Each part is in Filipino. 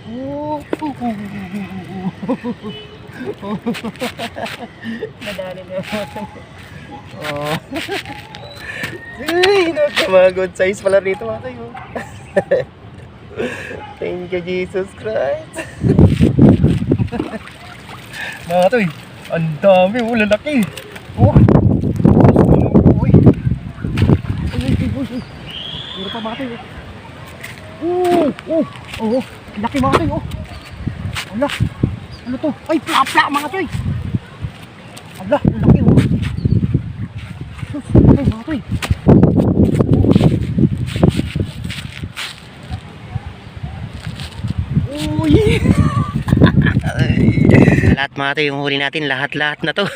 Oh. Nadali na yung oh. Ay, mga good size pala rito mga tayo. Thank you, Jesus Christ. Mga tayo, ang dami, lalaki. Oh. Uy. Meron pa mga tayo. Oh, laki mga tayo. Ala, ano to? Ay, plapla mga tayo. Ala, laki oh. Sus, laki mga tayo. Uy. Lahat mga tayo, yung huli natin, lahat na to.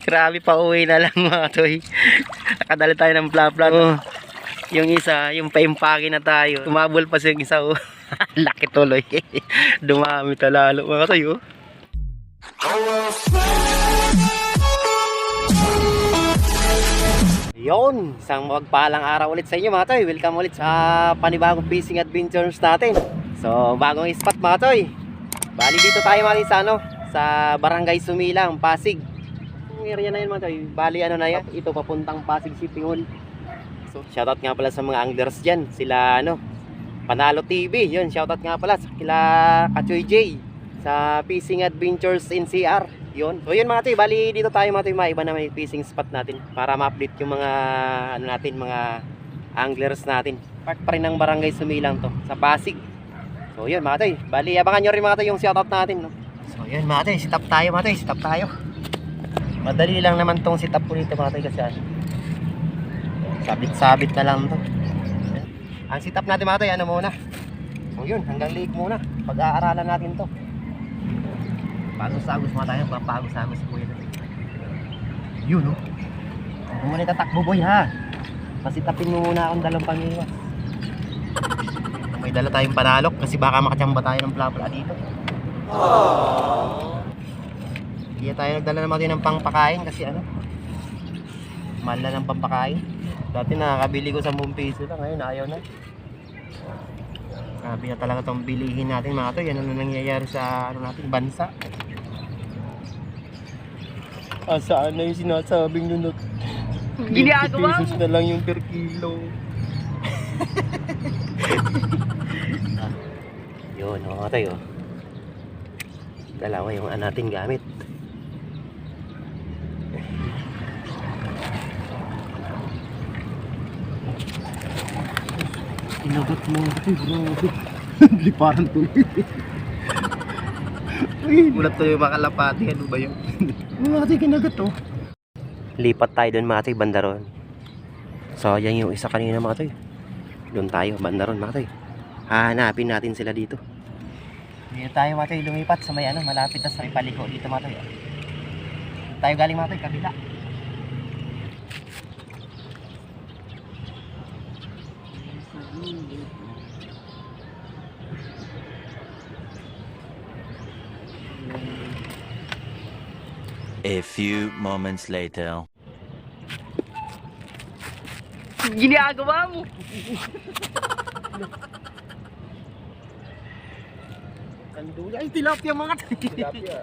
Grabe, pa uwi na lang mga tayo. Nakadala tayo ng plapla. Oh. Yung isa, yung paimpake na tayo. Tumabol pa siya yung isa. Oh. Laki tuloy. Dumami talalo mga tayo. Yon, isang magpalang araw ulit sa inyo mga toy. Welcome ulit sa panibagong fishing adventures natin. So, bagong spot mga toy. Bali dito tayo mga sa sa Barangay Sumilang, Pasig. Ang area na yun mga toy. Bali ano na yan, ito papuntang Pasig City Hall. So, shoutout nga pala sa mga anglers dyan. Sila Panalo TV. Yun, shoutout nga pala sa kila Kachoy J sa Fishing Adventures NCR. Yun. So yun mga toy, bali dito tayo mga toy, maiba na may fishing spot natin para ma-update yung mga mga anglers natin. Part pa rin ng Barangay Sumilang to, sa Pasig. So yun mga toy, bali abangan nyo rin mga toy yung shoutout natin, no? So yun mga toy, sit up tayo mga toy, sit up tayo. Madali lang naman tong sit up ko dito mga toy kasi sabit-sabit na lang to. Ang sit up natin mga toy, muna. So yun, hanggang liig muna. Pag-aaralan natin to. Pagos-agos mga tayo, papagos-agos po yun. Yun, no? Kung muna tatakbo boy ha. Pasitapin mo muna akong dalawang pangiwas. May dala tayong panalok kasi baka makachamba tayo ng plapla dito. Hindi tayo nagdala naman din ng pangpakain kasi mahal na ng pampakain. Dati nakakabili ko 10 piso lang, ngayon ayaw na. Grabe na talaga itong bilihin natin mga to. Yan ang nangyayari sa natin, bansa. Saan na yung sinasabing nunot? Ginagawa mo? 50 pesos na lang yung per kilo. Yun, mga tayo. Dalawa yung natin gamit. Inagot mo ito, grabe. Liparan tuloy. Ulat tuloy yung makalapati. Ano ba yun? Mga tayo kinagat to. Lipat tayo doon mga tayo, bandaron. So yan yung isa kanina mga tayo. Doon tayo, bandaron mga tayo. Hahanapin natin sila dito. Dito tayo mga tayo lumipat sa may malapit na sa Ripaliko dito mga tayo. Dito tayo galing mga tayo, kabila. A few moments later. Ginagawa mo. Kanduya. Ay, tilapia mga tayo. Tilapia.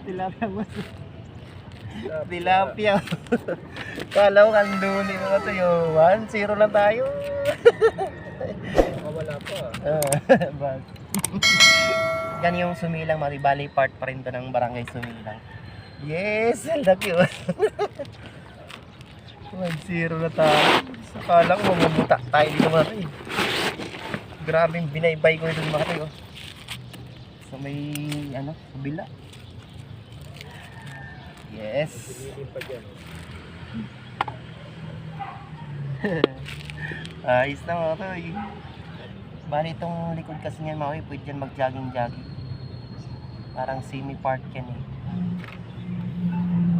Tilapia mo. Tilapia. Kala ko kanduli mga tayo. 1-0 lang tayo. Wala pa. Yan yung Sumilang, Maribali part pa rin to ng Barangay Sumilang. Yes, ang laki oh. 1-0 na tayo. Sakala ko mamuta tayo dito mga tayo. Grabe yung binaybay ko ito mga tayo. So may kabila. Yes. Ayos na mga tayo. Bali itong likod kasi niyan mga tayo, pwede dyan mag-jogging-jogging. Parang semi-park yan eh.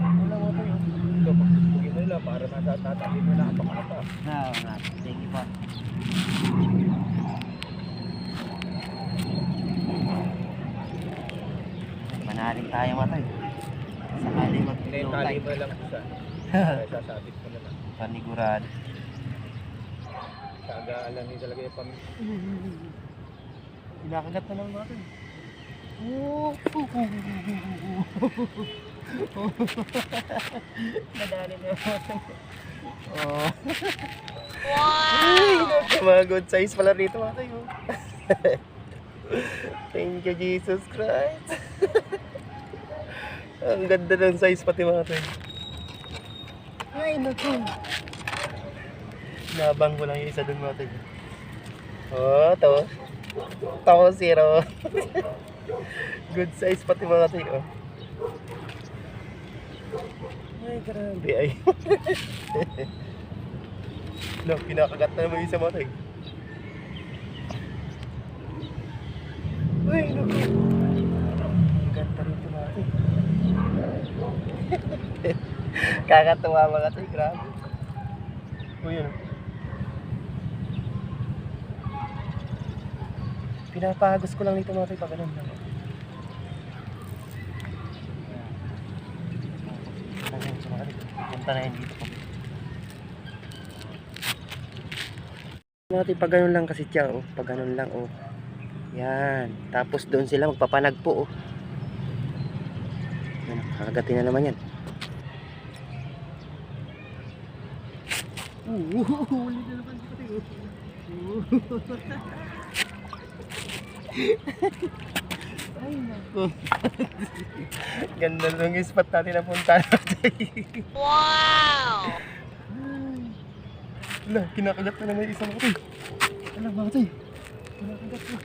Wala mo tayo. Pagpagpagin mo nila para natatapin mo na ang pakata. Oo nga, thank you pa. Manaling tayo mga tayo. Sakali mag-flow tayo. Tali mo lang isa. Sasabit mo na lang. Panigurado. Kagaalan niya talaga yung pamilya. Kinakagat na lang natin. Madali na yung Oh. Wow! Mga good size pala rito mga tayo. Thank you, Jesus Christ. Ang ganda ng size pati mga tayo. Ay, naku. Nabang ko lang yung isa dun mga tayo. Oh, to. Tawa zero. Good size pati mga tayo. Ay, grabe ay. No, kinakagat na naman yung isa mga tayo. Uy, naku. Ang ganda rito mga tayo. Kakatuwa mga tayo, grabe. Uy, ano. Pinapagos ko lang nito mga tayo pag ganun lang. Punta na yun dito po. Natin pag ganun lang kasi siya, oh. Pag ganun lang, oh. Yan. Tapos doon sila magpapanagpo, oh. Yan, kakagatin na naman yan. Huli na naman dito, oh. Ay, naku. Ganda ng spot natin na punta natin. Wow! Wala, kinakagat na naman yung isang mga tayo. Wala mga tayo. Kinakagat na.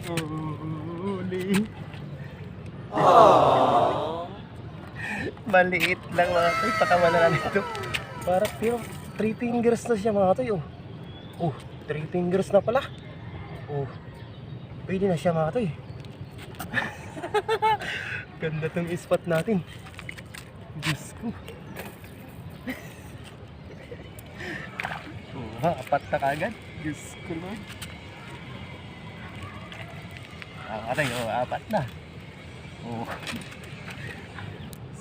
Huli. Maliit lang mga tayo. Pakawala na nito. Parang pero 3 fingers na siya mga tayo. Oh, 3 fingers na pala. Oh, pwede na siya mga tayo. Ganda tong spot natin. Diyos ko. Oh, apat na kagad. Diyos ko Lord. Apat na. Oh.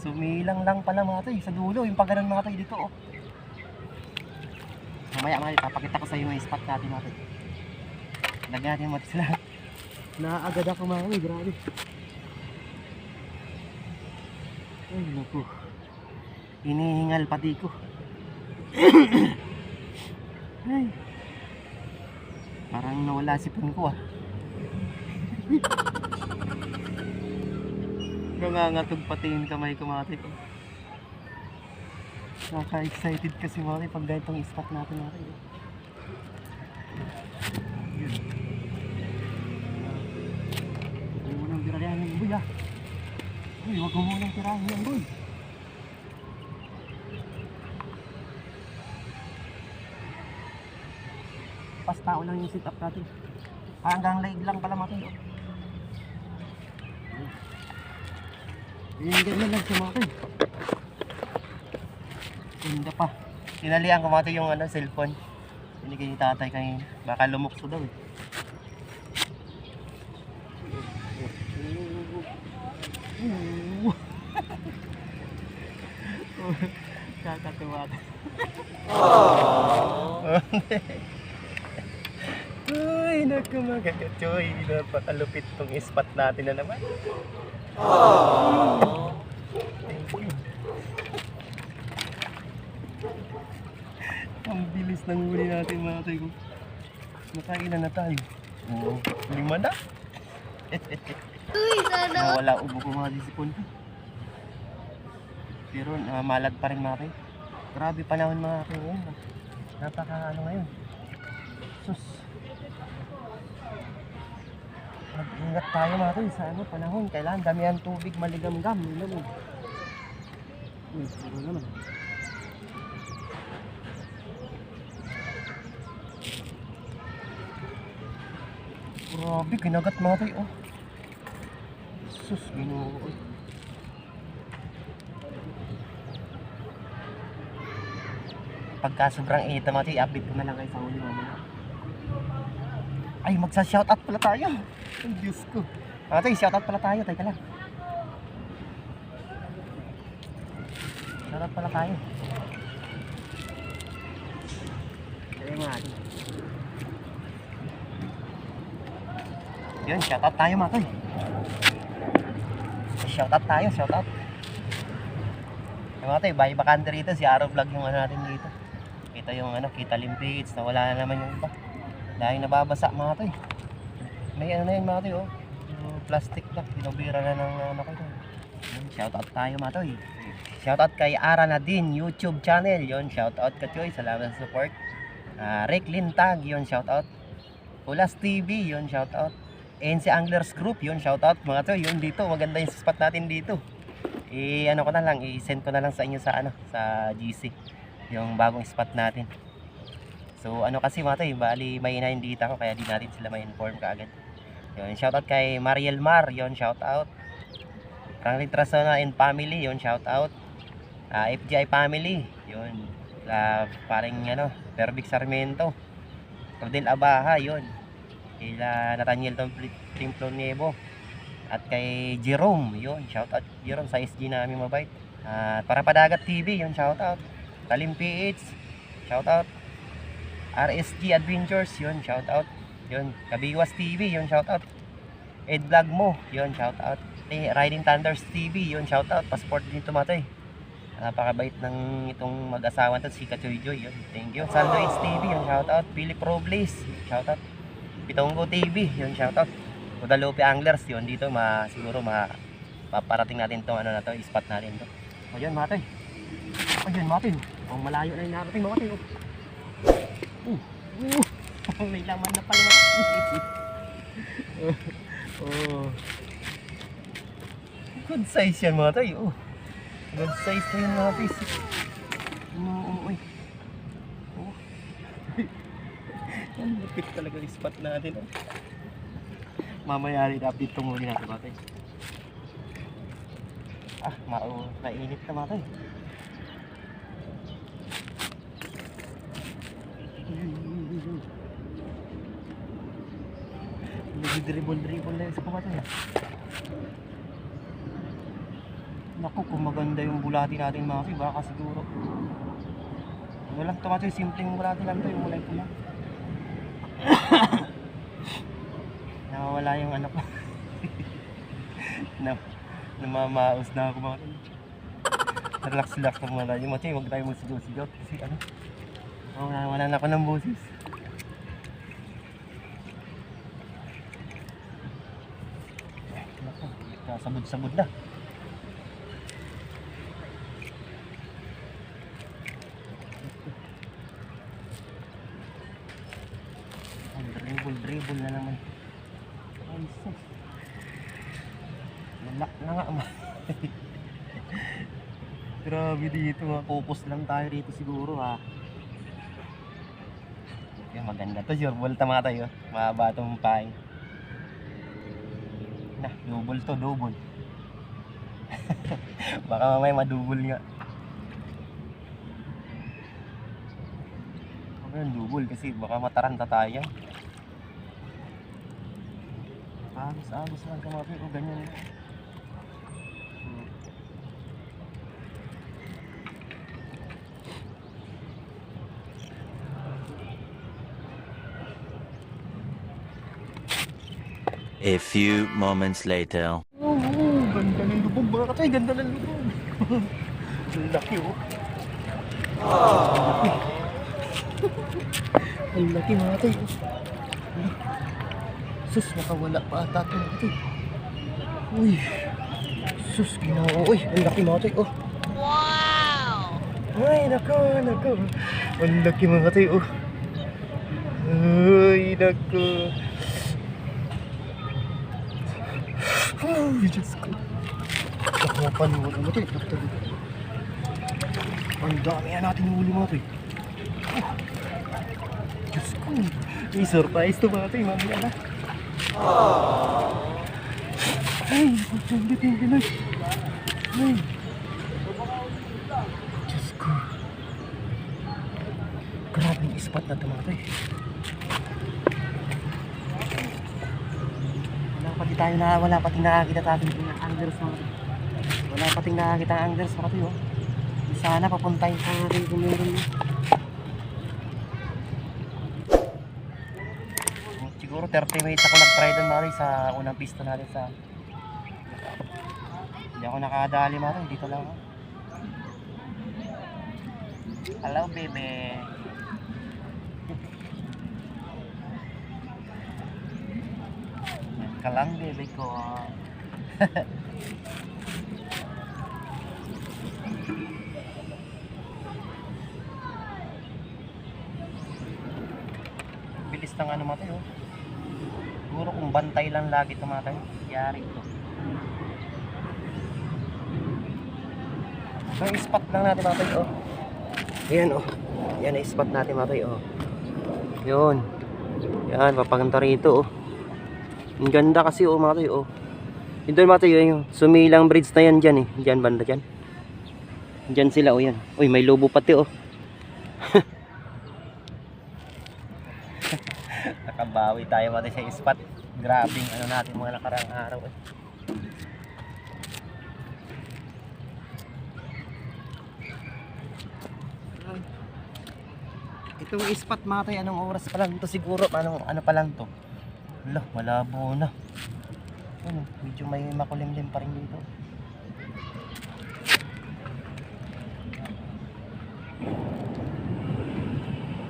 Sumilang lang pala mga tayo sa dulo. Yung pagganan mga tayo dito, oh. Mamaya mga papakita ko sa iyo yung spot natin natin. Lagyan natin mati sila. Naagad ako mga tayo, grabe. Ay naku. Hinihingal pati ko. Ay. Parang nawala sipon ko, ah. Nangangatog pati yung kamay ko mga tayo. Naka-excited kasi mga tayo pag ganitong spot natin natin. Yun. Huwag mo nang tirahan yung boy, ah. Uy, huwag mo nang tirahan yung boy. Pas tao lang yung sit up natin. Hanggang leg lang pala mga tayo. Yung ganyan lang siya mga tayo. Ganda pa. Tinalihan ko mga yung cellphone. Binigay ni tatay kanina. Baka lumukso daw eh. Kakatuwa. Uy, naku mga kachoy. Napakalupit tong spot natin na naman. Thank you. Ang bilis ng huli natin mga tayo. Nakailan na tayo. Oo, 5 na. Uy, sana. Wala ubo ko mga disipon ko. Pero malad pa rin mga tayo. Grabe panahon mga tayo ngayon. Napaka ano ngayon. Sus. Mag-ingat tayo mga tayo sa panahon. Kailangan damihan tubig, maligam-gam. Uy, siguro naman. Grabe, kinagat mga tayo, oh. Sus, ginoo. Pagka sobrang init na mga tayo, i-update ko na lang kayo sa huli mamaya. Ay, magsa-shoutout pala tayo. Ay, Diyos ko. Mga tayo, shoutout pala tayo. Teka lang. Shoutout pala tayo. Kaya mga ate. Yun, shoutout tayo mga toy. Shoutout tayo, shoutout. Yung mga toy, bahay bakante rito. Si Aro Vlog yung ano natin dito. Kita yung ano, kita limpits na wala na naman yung iba. Dahil nababasa mga toy. May ano na yun mga toy oh. Yung plastic na, pinubira na ng ano ko. Shoutout tayo mga toy. Shoutout kay Ara Nadine YouTube channel. Yun, shoutout ka Choy. Salamat sa support. Rick Lintag, yun, shoutout. Ulas TV, yun, shoutout. NC Anglers Group, yun, shoutout mga toy. Yun dito, maganda yung spot natin dito. Ano ko na lang, i-send ko na lang sa inyo sa ano, sa GC. Yung bagong spot natin. So ano kasi mga toy, bali may inahin dito ako kaya di natin sila ma-inform kaagad. Yun, shoutout kay Mariel Mar, yun, shoutout. Franklin Trasona and family, yun, shoutout. FGI family, yun. Paring ano, Pervic Sarmiento. Rodel Abaha, yun. Kila Nathaniel Templo Niebo. At kay Jerome, yun, shoutout Jerome sa SG namin mabait. Para Padagat TV, yun, shoutout. Talim PH, shoutout. RSG Adventures, yun, shoutout. Yun, Kabiwas TV, yun, shoutout. Ed Vlog mo, yun, shoutout. Riding Thunders TV, yun, shoutout. Passport din tumatay. Napakabait ng itong mag-asawa to, si Kachoy Joy, yun, thank you. Sandwich TV, yun, shoutout. Philip Robles, shoutout. Pitonggo TV, yun, shoutout. Guadalupe Anglers, yun, dito siguro paparating natin tong ano na to, spot natin to. O yun mga toy. O yun mga toy. Kung malayo na yung narating mga toy. May laman na pala mga toy. Good size yan mga toy. Good size na yun mga toy. Yan, lupit talaga yung spot natin. Mamaya rin update ko muli natin mga toy. Nainit na mga toy. Nag-dribble na yung sa mga toy. Naku, kung maganda yung bulati natin mga toy, baka siguro. Ano lang ito mga toy, simpleng bulati lang ito, yung mulay ko lang. Nawawala yung anak ko. Namamaos na ako mga toy. Relax na muna yung mga toy, huwag tayo magsigaw-sigaw kasi ano, wala na ako ng boses. Sabod-sabod na. Dribble na naman. Ay sus. Wala na nga. Grabe dito ha. Focus lang tayo dito siguro ha. Okay, maganda to. Sure ball tama tayo. Mahaba itong paing. Na, double to, double. Baka mamaya madouble nga. Baka yung double kasi baka mataranta tayo. Agos lang kamapin ko ganyan. A few moments later. Ganda ng lubog mga katay, ganda ng lubog. Ang laki oh. Ang laki mga katay. Sus, nakawala pa ata ito mga katay. Uy. Sus, ginawa. Uy, ang laki mga katay oh. Wow! Ay, nako. Ang laki mga katay oh. Ay, nako. Ay, Diyos ko. Nakapanuod mo ito. Ang dami na natin yung uli mo ito. Diyos ko. May surprise to mga ito. Mamaya na. Ay, pagsanggit yung Pinoy. Ay. Diyos ko. Grabe yung spot na ito mga ito. Wala pating nakakita natin ng anglers mga ito. Wala pating nakakita ang anglers mga ito. Sana papuntahin sa akin kung meron na. Siguro 30 minutes ako nag-try doon Mari sa unang pista natin sa... Hindi ako nakadali Mari, dito lang ako. Hello baby. Yan ka lang baby ko. Bilis ng ano matay oh. Siguro kung bantay lang lagi ito matay, yari ito. So yung spot lang natin matay oh. Ayan oh. Yan ang spot natin matay oh. Yun. Yan, papaganda rito oh. Ang ganda kasi oh matay oh. Yung doon matay yung sumilang bridge na yan dyan eh. Dyan banda dyan. Dyan sila oh yan. Uy may lobo pati oh. Nakabawi tayo matay sa spot. Grabing ano natin mga nakarang araw eh. Itong spot matay anong oras pa lang to siguro ano pa lang to. Wala, malabo na. Ano, medyo may makulimlim pa rin dito.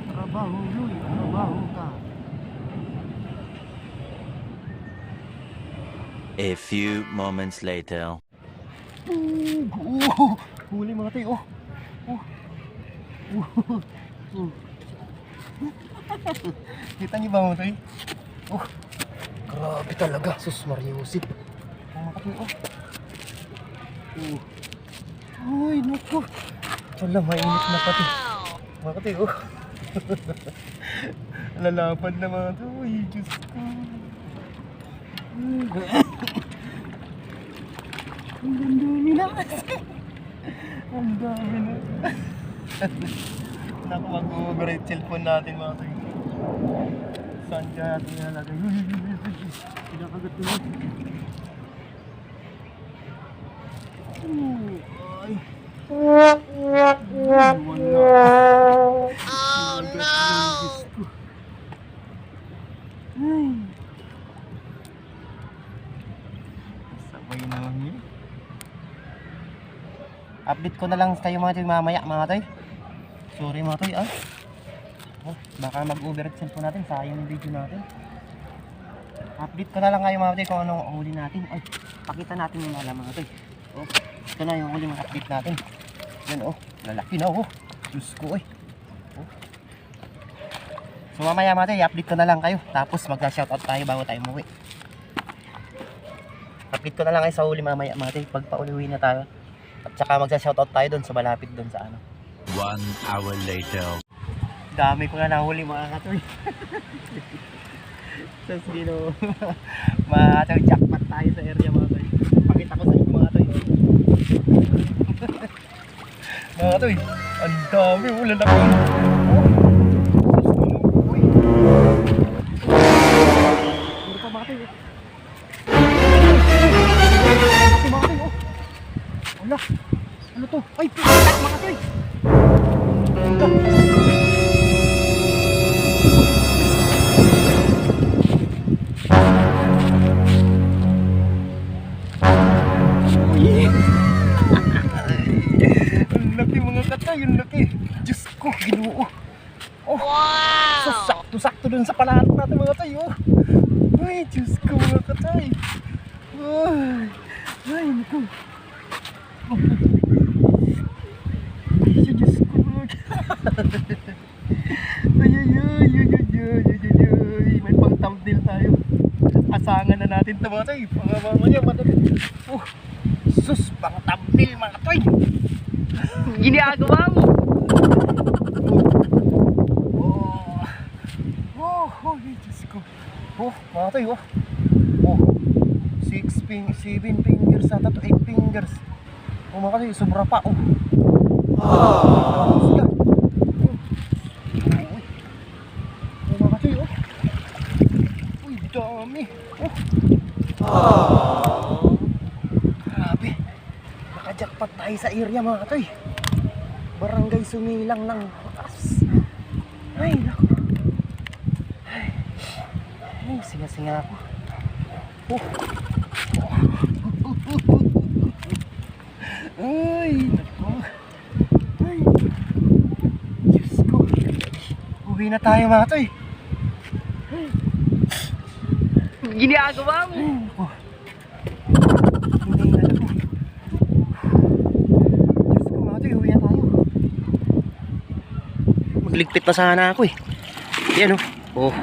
Trabaho yun, trabaho ka. A few moments later. Huli mga tayo. Kita niyo ba mga tayo? Grabe talaga. Sus Mariusip. Mga tayo. Uy, naku. Wala, mainit na pati. Mga tayo. Lalaban na mga tayo. Uy, Diyos ko. Ang dami na kasi. Ang dami na. Naku, mag-overrate cellphone natin mga tayo. Saan kaya natin nalagay? Pinakagat na. Ay. Wala. Oh no! Ay. Sabay naman yun. Update ko na lang kayo mga tayo mamaya mga tayo. Sorry mga tayo ah. Baka mag-overrate cellphone natin, sayang yung video natin. Update ko na lang kayo mga tayo kung anong huli natin. Ay, pakita natin yung mga mga tayo. Ito na yung huling update natin. Yan lalaki na Diyos ko So mamaya mga tayo, i-update ko na lang kayo. Tapos mag-shoutout tayo bago tayo umuwi. Update ko na lang kayo sa huli mamaya mga tayo, pag pauliwi na tayo. At saka mag-shoutout tayo doon sa malapit doon sa ano. 1 hour later. Dami ko na nahuli mga katoy. Tapos dito mga katoy, jackpot tayo sa area mga katoy. Pakita ko sa inyo mga katoy. Mga katoy, ang dami lalaki. Puro pa mga katoy mga katoy Wala, ano to? Ay, pisak mga katoy. Yung laki. Diyos ko, Ginoo. Wow! So, sakto-sakto dun sa palato natin mga tayo. Ay, Diyos ko mga katay. Ay, naku. Ay, Diyos ko mga katay. Ay. May pang thumbnail tayo. Asangan na natin ito mga tayo. Mamaya, madami. Sus, pang thumbnail mga katay. Ginagawa mo. Diyos ko. Mga tayo. 7 fingers ata to 8 fingers. Mga tayo, sobra pa. Mga tayo. Uy, dami. Grabe. Naka-jackpot tayo sa area mga tayo. sumilang ng oras. Ay, naku. Ay, singa-singa ako. Ay, naku. Ay, Diyos ko. Uwi na tayo mga toy. Ginagawa mo. Ay, naku. Hindi na ako. Diyos ko mga toy, uwi na tayo. Magligpit pa sana ako eh. Yan oh. Oh.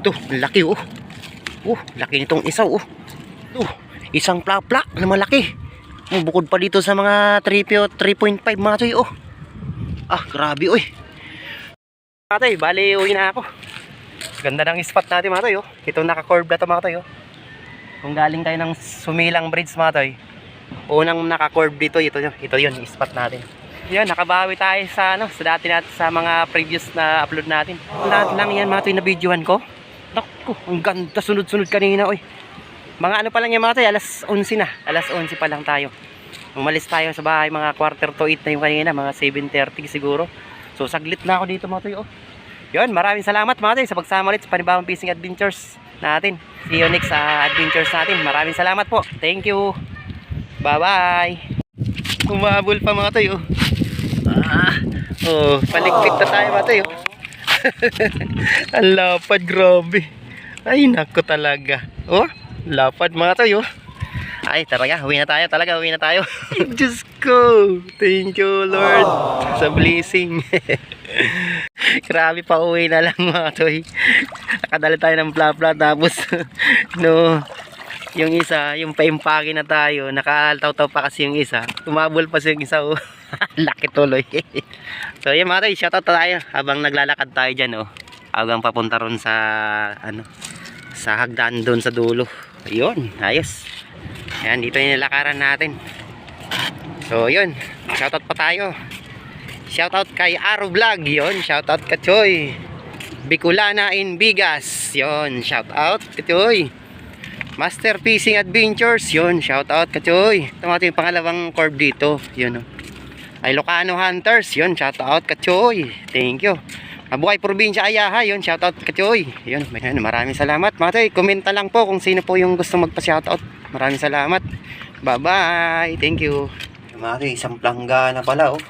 Ito, laki oh. Oh, laki nitong isa oh. Ito, isang plak-plak na malaki. Oh, bukod pa dito sa mga 3.5 mga toy oh. Ah, grabe oy. Mga toy, bali uwi na ako. Ganda ng spot natin mga toy oh. Itong naka-curve na to mga toy oh. Kung galing kayo ng Sumilang Bridge mga toy, unang naka-curve dito, ito yun, spot natin. Yan, nakabawi tayo sa dati natin sa mga previous na upload natin. Lahat lang yan mga toy na videohan ko. Naku, ang ganda, sunod-sunod kanina oy. Mga ano pa lang yan mga toy, alas 11 na. Alas 11 pa lang tayo. Umalis tayo sa bahay mga 7:45 na yung kanina, mga 7:30 siguro. So saglit na ako dito mga toy oh. Yun, maraming salamat mga toy sa pagsama ulit sa panibagong fishing adventures natin. See you next sa adventures natin. Maraming salamat po. Thank you. Bye-bye. Umabol pa mga toy oh. Oh, paligpit na tayo mga toy oh. Ang lapad, grabe. Ay, naku talaga. Oh, lapad mga toy oh. Ay, talaga, uwi na tayo. Talaga, uwi na tayo. Diyos ko. Thank you, Lord, sa blessing. Grabe, pa uwi na lang mga toy. Nakadala tayo ng plapla. Tapos, no, yung isa, yung paimpake na tayo, nakaltaw-taw pa kasi yung isa. Tumabol pa yung isa, oh. Laki tuloy. So, yun mga toy, shoutout tayo habang naglalakad tayo dyan, oh. Habang papunta ron sa, sa hagdan doon sa dulo. Yun, ayos. Ayan, dito yung nilakaran natin. So, yun. Shoutout pa tayo. Shoutout kay Aro Vlog. Yun, shoutout ka Choy. Bicolana in Bigas. Yun, shoutout ka Choy. Master Fishing Adventures. Yun, shoutout ka Choy. Ito mga yung pangalawang curve dito. Yun, oh. Ay Ilocano Hunters. Yun, shoutout ka Choy. Thank you. Mabuhay Probinsya Ayaha. Yun, shoutout ka Choy. Yun, maraming salamat. Mga toy, komenta lang po kung sino po yung gusto magpa-shoutout. Maraming salamat. Bye-bye. Thank you. Mga toy, isang planggana pala oh.